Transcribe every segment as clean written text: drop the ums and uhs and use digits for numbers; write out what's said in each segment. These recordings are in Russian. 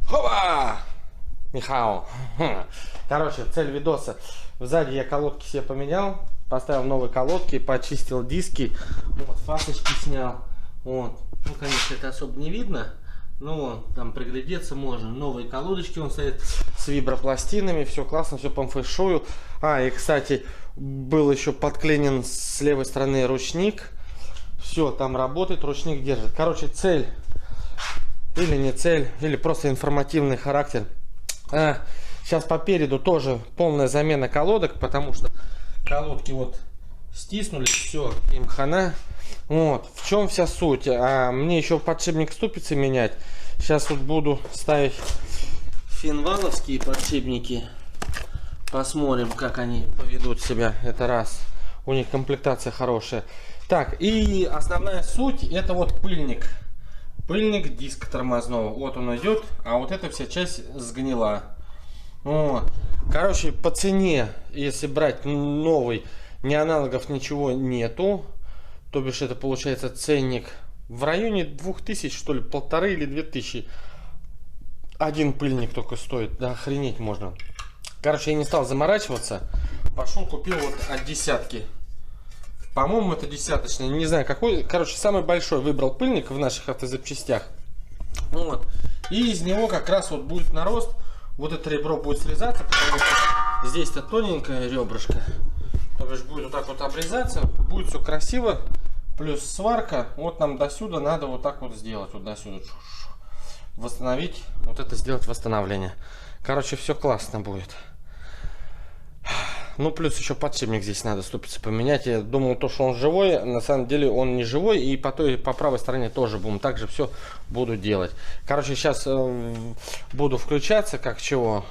Хова! Михаил. Короче, цель видоса. Сзади я колодки себе поменял. Поставил новые колодки, почистил диски. Вот, фасочки снял. Вот. Ну, конечно, это особо не видно. Но там приглядеться можно. Новые колодочки он стоит с вибропластинами. Все классно, все по фэншую. И, кстати, был еще подклинен с левой стороны ручник. Все, там работает, ручник держит. Короче, цель. Или не цель, или просто информативный характер. Сейчас по переду тоже полная замена колодок, потому что колодки вот стиснулись, все, им хана. Вот, в чем вся суть? Мне еще подшипник ступицы менять. Сейчас вот буду ставить финваловские подшипники. Посмотрим, как они поведут себя. Это раз. У них комплектация хорошая. Так, и основная суть, это вот пыльник. Пыльник диска тормозного. Вот он идет, а вот эта вся часть сгнила. Вот. Короче, по цене, если брать новый, ни аналогов, ничего нету. То бишь это получается ценник в районе 2000, что ли, 1500 или 2000. Один пыльник только стоит. Да охренеть можно. Короче, я не стал заморачиваться. Пошел, купил вот от десятки. По-моему, это десяточный. Не знаю, какой. Короче, самый большой выбрал пыльник в наших автозапчастях. Вот. И из него как раз вот будет нарост. Вот это ребро будет срезаться, потому что здесь-то тоненькое ребрышко. То бишь будет вот так вот обрезаться. Будет все красиво. Плюс сварка. Вот нам до сюда надо вот так вот сделать. Вот до сюда. Восстановить. Вот это сделать восстановление. Короче, все классно будет. Ну, плюс еще подшипник здесь надо ступицы поменять. Я думал, то, что он живой, на самом деле он не живой. И по правой стороне тоже будем также все буду делать. Короче, сейчас буду включаться, как чего.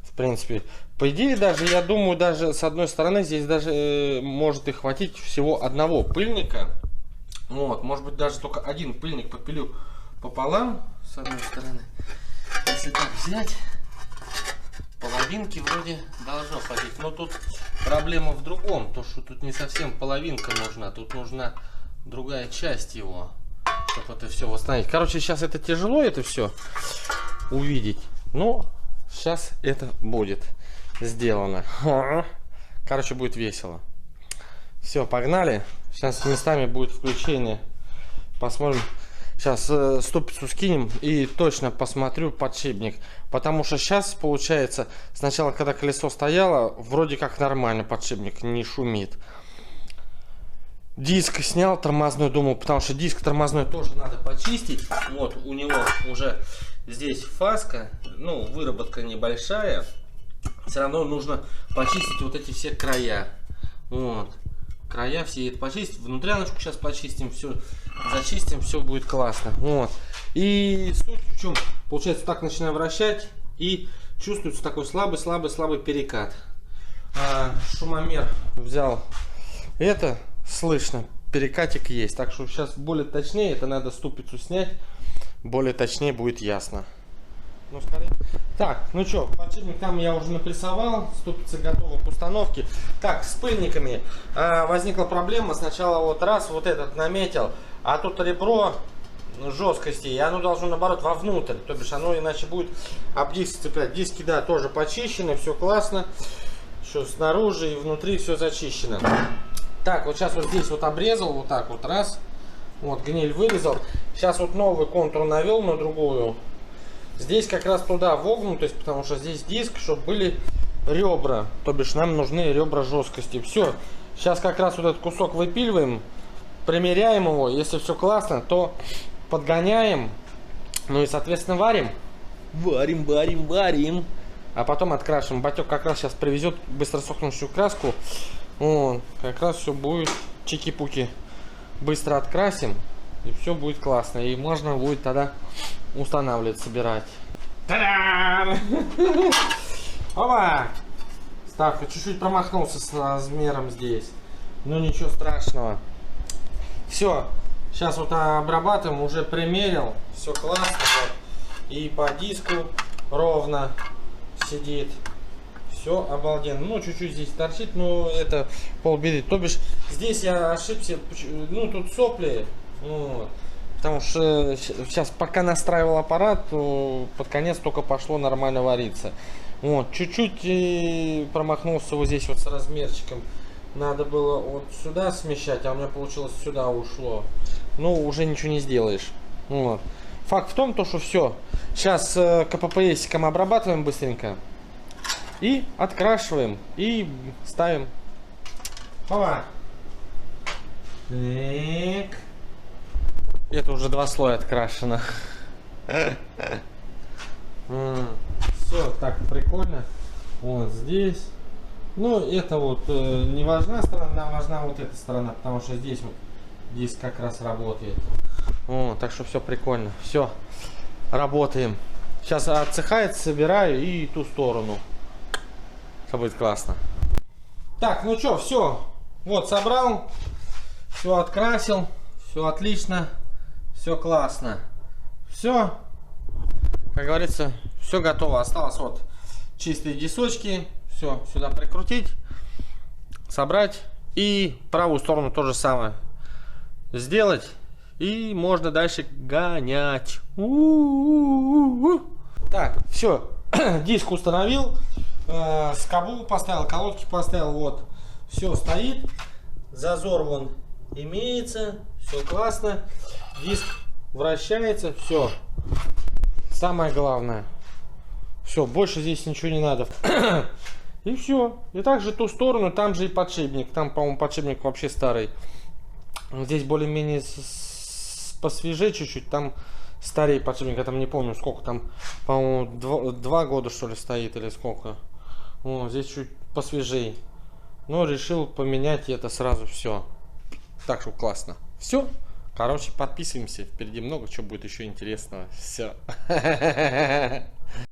В принципе, по идее, даже, я думаю, даже с одной стороны, здесь даже может и хватить всего одного пыльника. Вот, может быть, даже только один пыльник попилю пополам, с одной стороны. Если так взять... Половинки вроде должно хватить, но тут проблема в другом, то что тут не совсем половинка нужна, тут нужна другая часть его, чтобы это все восстановить. Короче, сейчас это тяжело, это все увидеть, но сейчас это будет сделано. Короче, будет весело. Все, погнали. Сейчас местами будет включение, посмотрим. Сейчас ступицу скинем и точно посмотрю подшипник. Потому что сейчас получается, сначала когда колесо стояло, вроде как нормально подшипник, не шумит. Диск снял тормозной, думал, потому что диск тормозной тоже надо почистить. Вот у него уже здесь фаска, ну выработка небольшая. Все равно нужно почистить вот эти все края. Вот. Края все это почистить, внутряночку сейчас почистим, все зачистим, все будет классно. Вот. И суть в чем? Получается, так начинаем вращать и чувствуется такой слабый перекат. Шумомер взял, это слышно, перекатик есть. Так что сейчас более точнее, это надо ступицу снять, более точнее будет ясно. Ну, скорее. Так, ну что, подшипник там я уже напрессовал, ступица готова к установке. Так, с пыльниками возникла проблема. Сначала вот раз вот этот наметил, а тут ребро жесткости, и оно должно наоборот вовнутрь, то бишь оно иначе будет об диск цеплять. Диски, да, тоже почищены, все классно, что снаружи и внутри все зачищено. Так, вот сейчас вот здесь вот обрезал, вот так вот раз, вот гниль вырезал. Сейчас вот новый контур навел на другую. Здесь как раз туда вогнутость, потому что здесь диск, чтобы были ребра. То бишь нам нужны ребра жесткости. Все. Сейчас как раз вот этот кусок выпиливаем, примеряем его. Если все классно, то подгоняем. Ну и соответственно варим. Варим. А потом открашиваем. Батек как раз сейчас привезет быстро сохнущую краску. Вот. Как раз все будет чики-пуки. Быстро открасим. И все будет классно. И можно будет тогда устанавливать, собирать. Та-дам! Опа! Ставка. Чуть-чуть промахнулся с размером здесь. Но ничего страшного. Все. Сейчас вот обрабатываем. Уже примерил. Все классно. Вот. И по диску ровно сидит. Все обалденно. Ну, чуть-чуть здесь торчит, но это полбеды. То бишь, здесь я ошибся. Ну, тут сопли. Вот. Потому что сейчас пока настраивал аппарат, то под конец только пошло нормально вариться. Вот, чуть-чуть промахнулся вот здесь вот с размерчиком. Надо было вот сюда смещать, а у меня получилось сюда ушло. Ну, уже ничего не сделаешь. Вот. Факт в том, то, что все. Сейчас КППСиком обрабатываем быстренько. И открашиваем. И ставим. Опа. Так. Это уже 2 слоя открашено. Все так прикольно. Вот здесь. Ну, это вот не важна сторона, важна вот эта сторона, потому что здесь вот диск как раз работает. Вот, так что все прикольно. Все, работаем. Сейчас отсыхает, собираю и ту сторону. Все будет классно. Так, ну что, все. Вот, собрал. Все открасил. Все отлично. Все классно. Все. Как говорится, все готово. Осталось вот чистые дисочки. Все, сюда прикрутить, собрать и правую сторону то же самое сделать. И можно дальше гонять. Так, все, диск установил, скобу поставил, колодки поставил, вот. Все стоит, зазор вон имеется, все классно. Диск вращается, все. Самое главное. Все, больше здесь ничего не надо. И все. И также ту сторону, там же и подшипник. Там, по-моему, подшипник вообще старый. Здесь более-менее посвежее чуть-чуть. Там старее подшипник. Я там не помню, сколько там. По-моему, 2 года, что ли, стоит или сколько. О, здесь чуть посвежее. Но решил поменять это сразу все. Так что классно. Все. Короче, подписываемся. Впереди много чего будет еще интересного. Все.